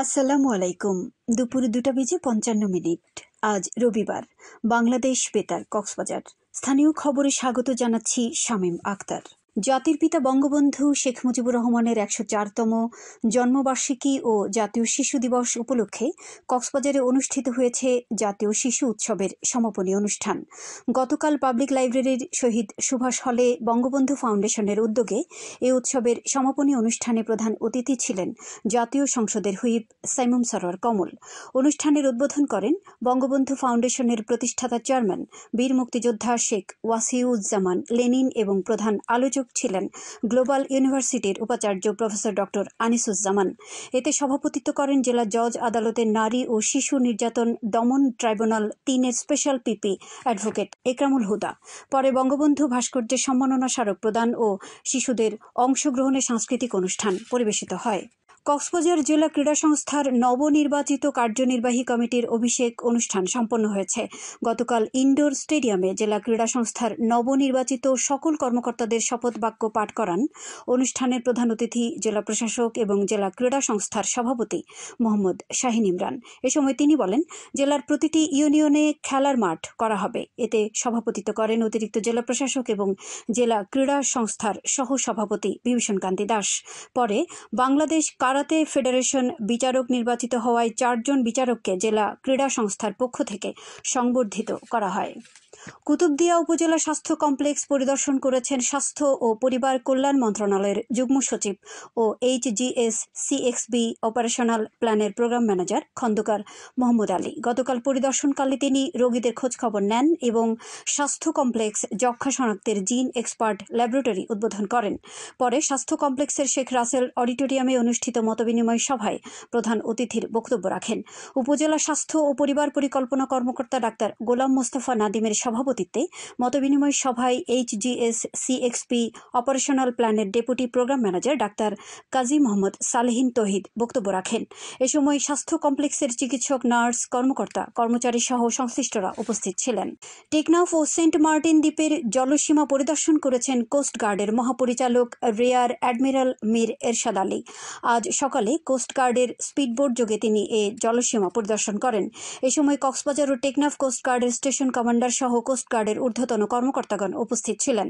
আসসালামু আলাইকুম। দুপুর 2:55 আজ রবিবার। বাংলাদেশ বেতার, কক্সবাজার। স্থানীয় খবরে স্বাগত জানাচ্ছি শামীম আক্তার। জাতির পিতা বঙ্গবন্ধু শেখ মুজিবুর রহমানের 104তম জন্মবার্ষিকী ও জাতীয় শিশু দিবস উপলক্ষে কক্সবাজারে অনুষ্ঠিত হয়েছে জাতীয় শিশু উৎসবের সমাপনী অনুষ্ঠান। গতকাল পাবলিক লাইব্রেরির শহীদ সুভাষ হলে বঙ্গবন্ধু ফাউন্ডেশনের উদ্যোগে এই উৎসবের সমাপনী অনুষ্ঠানে প্রধান অতিথি ছিলেন জাতীয় সংসদের হুইপ সাইমুম সরোয়ার কমল। অনুষ্ঠানের উদ্বোধন করেন বঙ্গবন্ধু ফাউন্ডেশনের প্রতিষ্ঠাতা চেয়ারম্যান বীর মুক্তিযোদ্ধা শেখ ওয়াসিউজ্জামান লেনিন এবং প্রধান আলোচক ছিলেন গ্লোবাল ইউনিভার্সিটির উপাচার্য প্রফেসর ডক্টর আনিসুজ্জামান। এতে সভাপতিত্ব করেন জেলা জজ আদালতের নারী ও শিশু নির্যাতন দমন ট্রাইব্যুনাল 3-এর special PP advocate Ekramul Huda. পরে বঙ্গবন্ধু ভাস্কর্যের সম্মাননা স্মারক প্রদান ও শিশুদের অংশগ্রহণে সাংস্কৃতিক অনুষ্ঠান পরিবেশিত হয়। কক্সবাজার জেলা ক্রীড়া সংস্থার নবনির্বাচিত কার্যনির্বাহী কমিটির অভিষেক অনুষ্ঠান সম্পন্ন হয়েছে। গতকাল ইনডোর স্টেডিয়ামে জেলা ক্রীড়া সংস্থার নবনির্বাচিত সকল কর্মকর্তাদের শপথ বাক্য পাঠ করান অনুষ্ঠানের প্রধান অতিথি জেলা প্রশাসক এবং জেলা ক্রীড়া সংস্থার সভাপতি মোহাম্মদ শাহিন ইমরান। এ সময় তিনি বলেন, জেলার প্রতিটি ইউনিয়নে খেলার মাঠ করা হবে। এতে সভাপতিত্ব করেন অতিরিক্ত জেলা প্রশাসক এবং জেলা ক্রীড়া সংস্থার সহ সভাপতি বিভূষণ কান্তি দাস। পরে বাংলাদেশ কারাতে ফেডারেশন বিচারক নির্বাচিত হওয়ায় 4 জন বিচারককে জেলা ক্রীড়া সংস্থার পক্ষ থেকে সংবর্ধিত করা হয়। কুতুবদিয়া উপজেলা স্বাস্থ্য কমপ্লেক্স পরিদর্শন করেছেন স্বাস্থ্য ও পরিবার কল্যাণ মন্ত্রণালয়ের যুগ্ম সচিব ও HGS-CXB অপারেশনাল প্ল্যানের প্রোগ্রাম ম্যানেজার খন্দকার মোহাম্মদ আলী। গতকাল পরিদর্শনকালে তিনি রোগীদের খোঁজখবর নেন এবং স্বাস্থ্য কমপ্লেক্স যক্ষ্মা শনাক্তের জিন এক্সপার্ট ল্যাবরেটরি উদ্বোধন করেন। পরে স্বাস্থ্য কমপ্লেক্সের শেখ রাসেল অডিটোরিয়ামে অনুষ্ঠিত মতবিনিময় সভায় প্রধান অতিথির বক্তব্য রাখেন। উপজেলা স্বাস্থ্য ও পরিবার পরিকল্পনা কর্মকর্তা ডাক্তার গোলাম মোস্তফা নাদিমের সভাপতিত্বে মতবিনিময় সভায় HGS-CXB অপারেশনাল প্ল্যানের deputy programme manager doctor Kazi Mohammad Salehin তৌহিদ বক্তব্য রাখেন। এ সময় স্বাস্থ্য কমপ্লেক্সের চিকিৎসক, নার্স, কর্মকর্তা, কর্মচারী সহ সংশ্লিষ্টরা উপস্থিত ছিলেন। টেকনাফ ও সেন্ট মার্টিন দ্বীপের জলসীমা পরিদর্শন করেছেন কোস্টগার্ডের মহাপরিচালক রিয়ার অ্যাডমিরাল মীর এরশাদ আলী। আজ সকালে কোস্টগার্ডের স্পিডবোট যোগে তিনি এ জলসীমা পরিদর্শন করেন। এ সময় কক্সবাজার ও টেকনাফ কোস্টগার্ডের স্টেশন কমান্ডার সহ কোস্টগার্ডের ঊর্ধ্বতন কর্মকর্তাগণ উপস্থিত ছিলেন।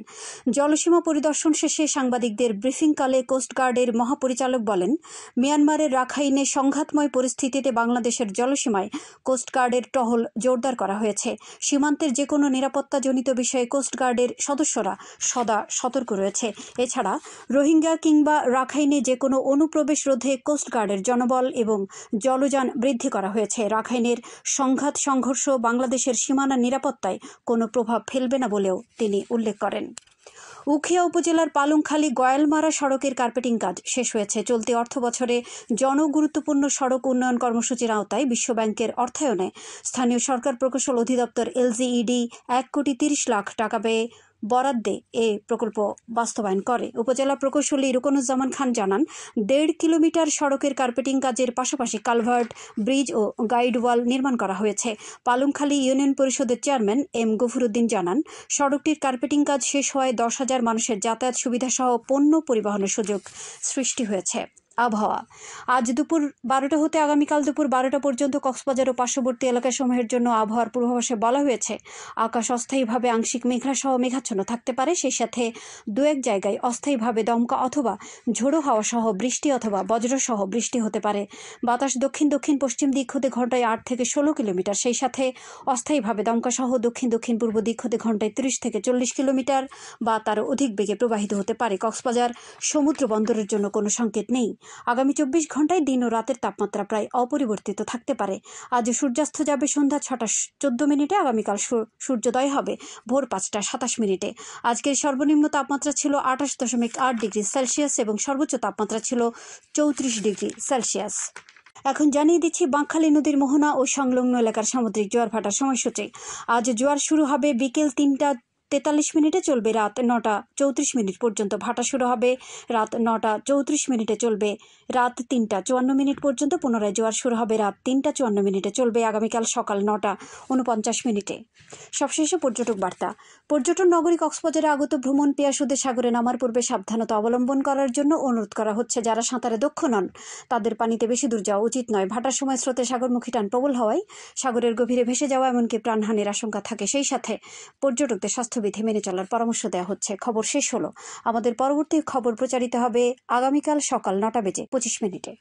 জলসীমা পরিদর্শন শেষে সাংবাদিকদের ব্রিফিংকালে কোস্টগার্ডের মহাপরিচালক বলেন, মিয়ানমারের রাখাইনে সংঘাতময় পরিস্থিতিতে বাংলাদেশের জলসীমায় কোস্টগার্ডের টহল জোরদার করা হয়েছে। সীমান্তের যে কোনো নিরাপত্তাজনিত বিষয়ে কোস্টগার্ডের সদস্যরা সদা সতর্ক রয়েছে। এছাড়া রোহিঙ্গা কিংবা রাখাইনে যে কোনো অনুপ্রবেশ রোধে কোস্টগার্ডের জনবল এবং জলযান বৃদ্ধি করা হয়েছে। রাখাইনের সংঘাত সংঘর্ষ বাংলাদেশের সীমানা নিরাপত্তায় কোনো প্রভাব ফেলবে না বলেও তিনি উল্লেখ করেন। উখিয়া উপজেলার পালংখালী গয়ালমারা সড়কের কার্পেটিং কাজ শেষ হয়েছে। চলতি অর্থবছরে জনগুরুত্বপূর্ণ সড়ক উন্নয়ন কর্মসূচির আওতায় বিশ্বব্যাংকের অর্থায়নে স্থানীয় সরকার প্রকৌশল অধিদপ্তর LGED 1,30,00,000 টাকা ব্যয়ে বরাদ্দে এ প্রকল্প বাস্তবায়ন করে। উপজেলা প্রকৌশলী রুকনুজ্জামান খান জানান, 1.5 কিলোমিটার সড়কের কার্পেটিং কাজের পাশাপাশি কালভার্ট, ব্রিজ ও গাইড ওয়াল নির্মাণ করা হয়েছে। পালংখালী ইউনিয়ন পরিষদের চেয়ারম্যান M গফুরউদ্দিন জানান, সড়কটির কার্পেটিং কাজ শেষ হওয়ায় 10,000 মানুষের যাতায়াত সুবিধা সহ পণ্য পরিবহনের সুযোগ সৃষ্টি হয়েছে। আবহাওয়া। আজ দুপুর 12টা হতে আগামীকাল দুপুর 12টা পর্যন্ত কক্সবাজার ও পার্শ্ববর্তী এলাকাসমূহের জন্য আবহাওয়ার পূর্বাভাসে বলা হয়েছে, আকাশ অস্থায়ীভাবে আংশিক মেঘলা সহ মেঘাচ্ছন্ন থাকতে পারে। সেই সাথে 2-1 জায়গায় অস্থায়ীভাবে দমকা অথবা ঝোড়ো হাওয়া সহ বৃষ্টি অথবা বজ্রসহ বৃষ্টি হতে পারে। বাতাস দক্ষিণ দক্ষিণ পশ্চিম দিক হতে ঘন্টায় 8 থেকে 16 কিলোমিটার। সেই সাথে অস্থায়ীভাবে দমকা সহ দক্ষিণ দক্ষিণ পূর্ব দিক হতে ঘন্টায় 30 থেকে 40 কিলোমিটার বা তারও অধিক বেগে প্রবাহিত হতে পারে। কক্সবাজার সমুদ্র বন্দরের জন্য কোনো সংকেত নেই। আগামী 24 ঘন্টায় দিন ও রাতের তাপমাত্রা প্রায় অপরিবর্তিত থাকতে পারে। আজ সূর্যাস্ত যাবে সন্ধ্যা 6টা 14 মিনিটে। আগামীকাল সূর্যোদয় হবে ভোর 5টা 27 মিনিটে। আজকের সর্বনিম্ন তাপমাত্রা ছিল 28.8 ডিগ্রি সেলসিয়াস এবং সর্বোচ্চ তাপমাত্রা ছিল 34 ডিগ্রি সেলসিয়াস। এখন জানিয়ে দিচ্ছি বাঁকখালী নদীর মোহনা ও সংলগ্ন এলাকার সামুদ্রিক জোয়ার ভাটার সময়সূচি। আজ জোয়ার শুরু হবে বিকেল 3টা 9:43 মিনিটে চলবে, রাত 9:34 পর্যন্ত। ভাটা শুরু হবে রাত 9:34 চলবে রাত 3:54 পর্যন্ত। পুনরায় জোয়ার শুরু হবে রাত 3:54 চলবে আগামীকাল সকাল 9:49। সবশেষে পর্যটক বার্তা। পর্যটন নগরী কক্সবাজারে আগত ভ্রমণ পিয়াসুদের সাগরে নামার পূর্বে সাবধানতা অবলম্বন করার জন্য অনুরোধ করা হচ্ছে। যারা সাঁতারে দক্ষ নন তাদের পানিতে বেশি দূর যাওয়া উচিত নয়। ভাটার সময় স্রোতে সাগরমুখী টান প্রবল হওয়ায় সাগরের গভীরে ভেসে যাওয়া এমনকি প্রাণহানির আশঙ্কা থাকে। সেই সাথে পর্যটকদের স্বাস্থ্যবিধি মেনে চলার পরামর্শ দেওয়া হচ্ছে। খবর শেষ হলো। আমাদের পরবর্তী খবর প্রচারিত হবে আগামীকাল সকাল 9:25।